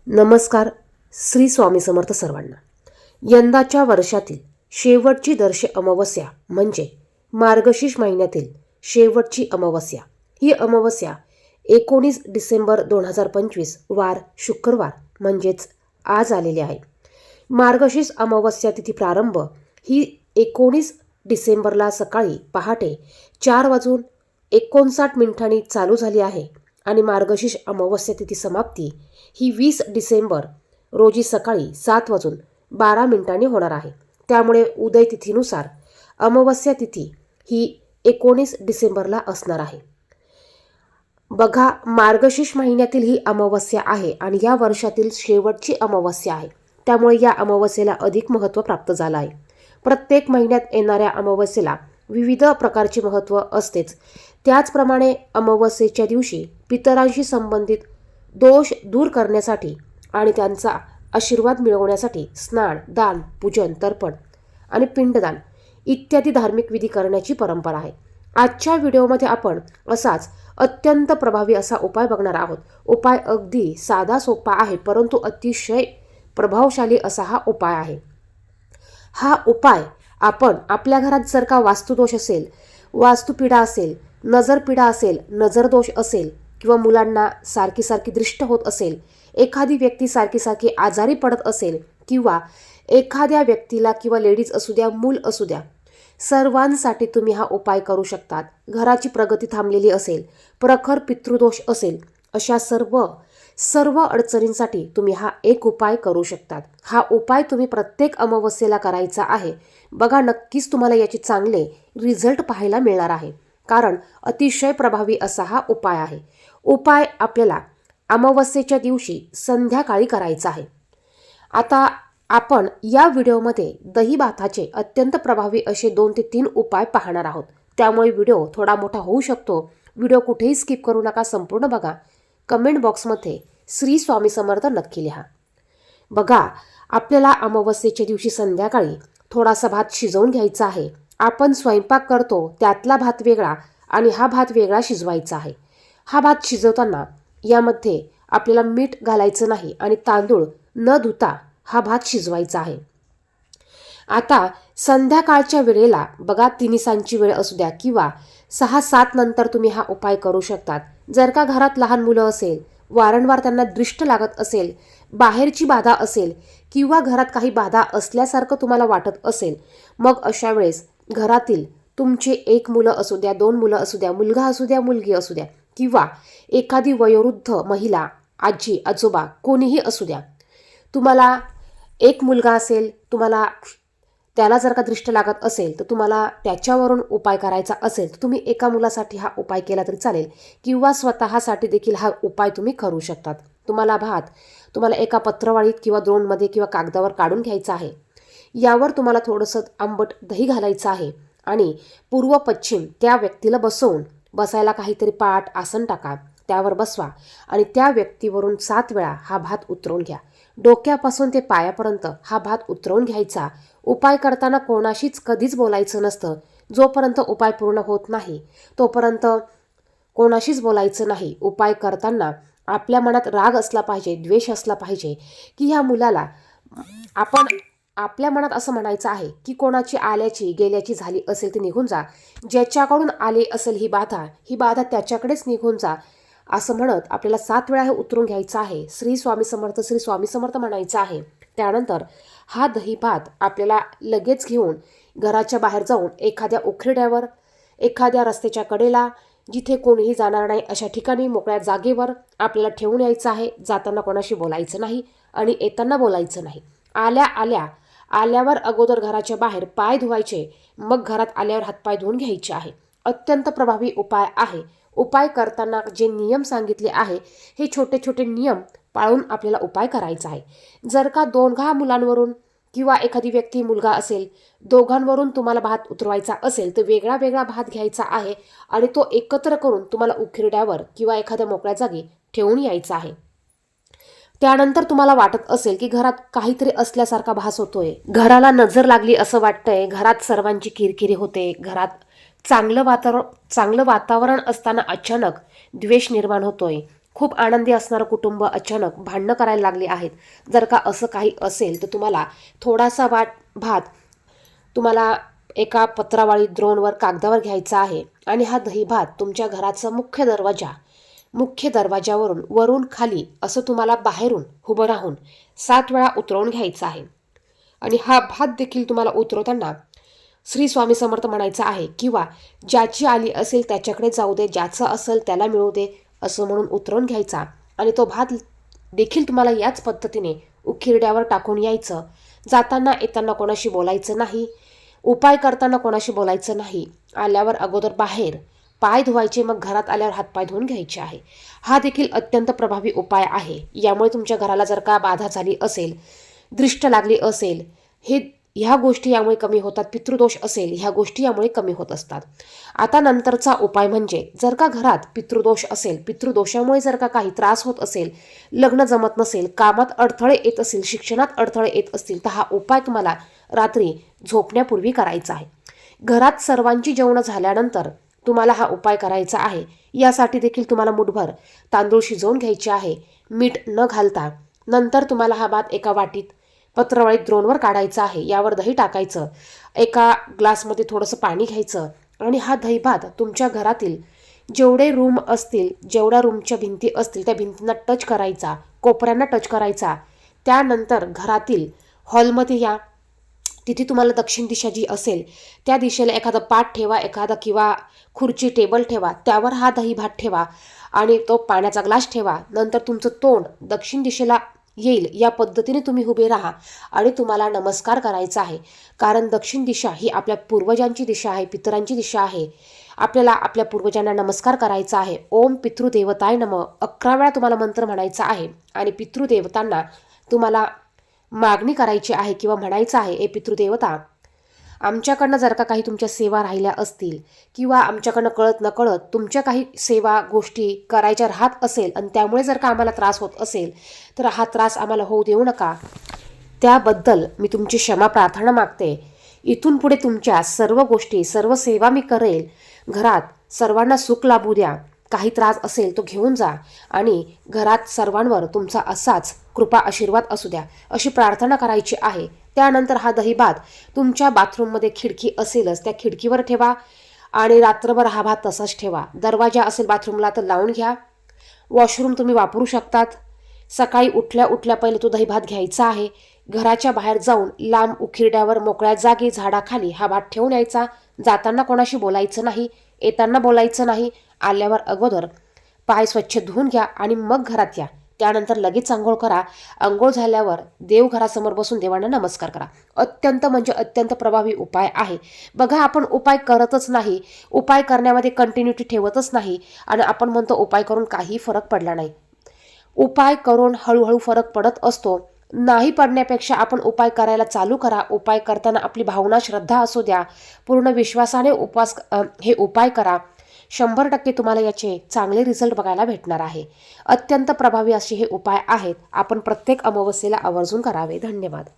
नमस्कार. श्री स्वामी समर्थ सर्वांना. यंदाच्या वर्षातील शेवटची दर्श अमावस्या म्हणजे मार्गशीर्ष महिन्यातील शेवटची अमावस्या. ही अमावस्या 19 डिसेंबर 2025 वार शुक्रवार म्हणजेच आज आलेली आहे. मार्गशीर्ष अमावस्या तिथी प्रारंभ ही 19 डिसेंबरला सकाळी पहाटे 4:59 चालू झाली आहे आणि मार्गशीर्ष अमावस्या तिथी समाप्ती ही 20 डिसेंबर रोजी सकाळी 7:12 होणार आहे. त्यामुळे उदय तिथीनुसार अमावस्या तिथी ही 19 डिसेंबरला असणार आहे. बघा, मार्गशीर्ष महिन्यातील ही अमावस्या आहे आणि या वर्षातील शेवटची अमावस्या आहे. त्यामुळे या अमावस्येला अधिक महत्त्व प्राप्त झालं आहे. प्रत्येक महिन्यात येणाऱ्या अमावस्येला विविध प्रकारचे महत्त्व असतेच. त्याचप्रमाणे अमावस्येच्या दिवशी पितरांशी संबंधित दोष दूर करण्यासाठी आणि त्यांचा आशीर्वाद मिळवण्यासाठी स्नान, दान, पूजन, तर्पण आणि पिंडदान इत्यादी धार्मिक विधी करण्याची परंपरा आहे. आजच्या व्हिडिओमध्ये आपण असाच अत्यंत प्रभावी असा उपाय बघणार आहोत. उपाय अगदी साधा सोपा आहे, परंतु अतिशय प्रभावशाली असा हा उपाय आहे. हा उपाय आपण आपल्या घरात जर का वास्तुदोष असेल, वास्तुपीडा असेल, नजरपीडा असेल, नजरदोष असेल किंवा मुलांना सारखी सारखी दृष्ट होत असेल, एखादी व्यक्ती सारखी सारखी आजारी पडत असेल किंवा एखाद्या व्यक्तीला किंवा लेडीज असू द्या, मूल असू द्या, सर्वांसाठी तुम्ही हा उपाय करू शकतात. घराची प्रगती थांबलेली असेल, प्रखर पितृदोष असेल, अशा सर्व अडचणींसाठी तुम्ही हा एक उपाय करू शकतात. हा उपाय तुम्ही प्रत्येक अमावस्येला करायचा आहे. बघा, नक्कीच तुम्हाला याचे चांगले रिझल्ट पाहायला मिळणार आहे, कारण अतिशय प्रभावी असा हा उपाय आहे. उपाय आपल्याला अमावस्येच्या दिवशी संध्याकाळी करायचा आहे. आता आपण या व्हिडिओमध्ये दही भाताचे अत्यंत प्रभावी असे 2 ते 3 उपाय पाहणार आहोत. त्यामुळे व्हिडिओ थोडा मोठा होऊ शकतो. व्हिडिओ कुठेही स्किप करू नका, संपूर्ण बघा. कमेंट बॉक्समध्ये श्री स्वामी समर्थ नक्की लिहा. बघा, आपल्याला अमावस्येच्या दिवशी संध्याकाळी थोडासा भात शिजवून घ्यायचा आहे. आपण स्वयंपाक करतो त्यातला भात वेगळा आणि हा भात वेगळा शिजवायचा आहे. हा भात शिजवताना यामध्ये आपल्याला मीठ घालायचं नाही आणि तांदूळ न धुता हा भात शिजवायचा आहे. आता संध्याकाळच्या वेळेला बघा, तिन्हीसांची वेळ असू द्या किंवा 6-7 नंतर तुम्ही हा उपाय करू शकतात. जर का घरात लहान मुलं असेल, वारंवार त्यांना दृष्ट लागत असेल, बाहेरची बाधा असेल किंवा घरात काही बाधा असल्यासारखं तुम्हाला वाटत असेल, मग अशा वेळेस घरातील तुमचे 1 मुलं असू द्या, 2 मुलं असू द्या, मुलगा असू द्या, मुलगी असू द्या किंवा एखादी वयोवृद्ध महिला, आजी, आजोबा कोणीही असू द्या, तुम्हाला एक मुलगा असेल, तुम्हाला त्याला जर का दृष्ट लागत असेल तर तुम्हाला त्याच्यावरून उपाय करायचा असेल तर तुम्ही एका मुलासाठी हा उपाय केला तरी चालेल किंवा स्वतःसाठी देखील हा उपाय तुम्ही करू शकतात. तुम्हाला एका पत्रवाळीत किंवा द्रोणमध्ये किंवा कागदावर काढून घ्यायचा आहे. यावर तुम्हाला थोडंसं आंबट दही घालायचं आहे आणि पूर्व पश्चिम त्या व्यक्तीला बसायला काहीतरी पाट आसन टाका, त्यावर बसवा आणि त्या व्यक्तीवरून 7 वेळा हा भात उतरवून घ्या. डोक्यापासून ते पायापर्यंत हा भात उतरवून घ्यायचा. उपाय करताना कोणाशीच कधीच बोलायचं नसतं. जोपर्यंत उपाय पूर्ण होत नाही तोपर्यंत कोणाशीच बोलायचं नाही. उपाय करताना आपल्या मनात राग असला पाहिजे, द्वेष असला पाहिजे की ह्या मुलाला आपण आपल्या मनात असं म्हणायचं आहे की कोणाची आल्याची गेल्याची झाली असेल ती निघून जा, ज्याच्याकडून आली असेल ही बाधा त्याच्याकडेच निघून जा, असं म्हणत आपल्याला 7 वेळा हे उतरून घ्यायचं आहे. श्री स्वामी समर्थ, श्री स्वामी समर्थ म्हणायचं आहे. त्यानंतर हा दही भात आपल्याला लगेच घेऊन घराच्या बाहेर जाऊन एखाद्या उखरड्यावर, एखाद्या रस्त्याच्या कडेला, जिथे कोणीही जाणार नाही अशा ठिकाणी मोकळ्या जागेवर आपल्याला ठेवून यायचं आहे. जाताना कोणाशी बोलायचं नाही आणि येताना बोलायचं नाही. आल्यावर अगोदर घराच्या बाहेर पाय धुवायचे, मग घरात आल्यावर हातपाय धुवून घ्यायचे आहे. अत्यंत प्रभावी उपाय आहे. उपाय करताना जे नियम सांगितले आहे हे छोटे छोटे नियम पाळून आपल्याला उपाय करायचा आहे. जर का 2 मुलांवरून किंवा एखादी व्यक्ती मुलगा असेल, दोघांवरून तुम्हाला भात उतरवायचा असेल तर वेगळा वेगळा भात घ्यायचा आहे आणि तो एकत्र करून तुम्हाला उखरड्यावर किंवा एखाद्या मोकळ्या जागी ठेवून यायचा आहे. त्यानंतर तुम्हाला वाटत असेल की घरात काहीतरी असल्यासारखा भास होतोय, घराला नजर लागली असं वाटतंय, घरात सर्वांची किरकिरी होते, घरात चांगलं वातावरण असताना अचानक द्वेष निर्माण होतोय, खूप आनंदी असणारं कुटुंब अचानक भांडणं करायला लागले आहेत. जर का असं काही असेल तर तुम्हाला थोडासा भात तुम्हाला एका पत्रावाळी द्रोणवर कागदावर घ्यायचा आहे आणि हा दही भात तुमच्या घराचा मुख्य दरवाजावरून वरून खाली असं तुम्हाला बाहेरून उभं राहून 7 वेळा उतरवून घ्यायचा आहे. आणि हा भात देखील तुम्हाला उतरवताना श्री स्वामी समर्थ म्हणायचा आहे किंवा ज्याची आली असेल त्याच्याकडे जाऊ दे, ज्याचं असेल त्याला मिळू दे असं म्हणून उतरवून घ्यायचा. आणि तो भात देखील तुम्हाला याच पद्धतीने उकिरड्यावर टाकून यायचं. जाताना येताना कोणाशी बोलायचं नाही, उपाय करताना कोणाशी बोलायचं नाही. आल्यावर अगोदर बाहेर पाय धुवायचे, मग घरात आल्यावर हातपाय धुवून घ्यायचे आहे. हा देखील अत्यंत प्रभावी उपाय आहे. यामुळे तुमच्या घराला जर का बाधा झाली असेल, दृष्ट लागली असेल, ह्या गोष्टी यामुळे कमी होतात. पितृदोष असेल, ह्या गोष्टी यामुळे कमी होत असतात. आता नंतरचा उपाय म्हणजे जर का घरात पितृदोष असेल, पितृदोषामुळे जर का काही त्रास होत असेल, लग्न जमत नसेल, कामात अडथळे येत असतील, शिक्षणात अडथळे येत असतील, तर हा उपाय तुम्हाला रात्री झोपण्यापूर्वी करायचा आहे. घरात सर्वांची जेवणं झाल्यानंतर तुम्हाला हा उपाय करायचा आहे. यासाठी देखील तुम्हाला मुठभर तांदूळ शिजवून घ्यायचे आहे, मीठ न घालता. नंतर तुम्हाला हा भात एका वाटीत पत्रवाळीत द्रोणवर काढायचा आहे. यावर दही टाकायचं, एका ग्लासमध्ये थोडंसं पाणी घ्यायचं आणि हा दही भात तुमच्या घरातील जेवढे रूम असतील, जेवढ्या रूमच्या भिंती असतील त्या भिंतींना टच करायचा, कोपऱ्यांना टच करायचा. त्यानंतर घरातील हॉलमध्ये या, तिथे तुम्हाला दक्षिण दिशा जी असेल त्या दिशेला एखादा पाट ठेवा, एखादा किंवा खुर्ची टेबल ठेवा, त्यावर हा दही भात ठेवा आणि तो पाण्याचा ग्लास ठेवा. नंतर तुमचं तोंड दक्षिण दिशेला येईल या पद्धतीने तुम्ही उभे राहा आणि तुम्हाला नमस्कार करायचा आहे. कारण दक्षिण दिशा ही आपल्या पूर्वजांची दिशा आहे, पितरांची दिशा आहे. आपल्याला आपल्या पूर्वजांना नमस्कार करायचा आहे. ओम पितृदेवताय नमः 11 वेळा तुम्हाला मंत्र म्हणायचा आहे आणि पितृदेवतांना तुम्हाला मागणी करायची आहे किंवा म्हणायचं आहे, ए पितृदेवता, आमच्याकडनं जर का काही तुमच्या सेवा राहिल्या असतील किंवा आमच्याकडनं कळत नकळत तुमच्या काही सेवा गोष्टी करायच्या राहत असेल आणि त्यामुळे जर का आम्हाला त्रास होत असेल तर हा त्रास आम्हाला होऊ देऊ नका. त्याबद्दल मी तुमची क्षमा प्रार्थना मागते. इथून पुढे तुमच्या सर्व गोष्टी, सर्व सेवा मी करेल. घरात सर्वांना सुख लाभू द्या. काही त्रास असेल तो घेऊन जा आणि घरात सर्वांवर तुमचा असाच कृपा आशीर्वाद असू द्या अशी प्रार्थना करायची आहे. त्यानंतर हा दही भात तुमच्या बाथरूममध्ये खिडकी असेलच त्या खिडकीवर ठेवा आणि रात्रभर हा भात तसाच ठेवा. दरवाजा असेल बाथरूमला तर लावून घ्या. वॉशरूम तुम्ही वापरू शकतात. सकाळी उठल्या पहिले तो दही भात घ्यायचा आहे. घराच्या बाहेर जाऊन लांब उखिरड्यावर मोकळ्या जागी झाडाखाली हा भात ठेवून यायचा. जाताना कोणाशी बोलायचं नाही, येताना बोलायचं नाही. आल्यावर अगोदर पाय स्वच्छ धुवून घ्या आणि मग घरात या. त्यानंतर लगेच आंघोळ करा. आंघोळ झाल्यावर देवघरासमोर बसून देवांना नमस्कार करा. अत्यंत म्हणजे अत्यंत प्रभावी उपाय आहे. बघा, आपण उपाय करतच नाही, उपाय करण्यामध्ये कंटिन्युटी ठेवतच नाही आणि आपण म्हणतो उपाय करून काही फरक पडला नाही. उपाय करून हळूहळू फरक पडत असतो. नाही पडण्यापेक्षा आपण उपाय करायला चालू करा. उपाय करताना आपली भावना, श्रद्धा असू द्या. पूर्ण विश्वासाने हे उपाय करा. 100% तुम्हाला याचे चांगले रिझल्ट बघायला भेटणार आहे. अत्यंत प्रभावी असे हे उपाय आहेत. आपण प्रत्येक अमावस्येला आवर्जून करावे. धन्यवाद.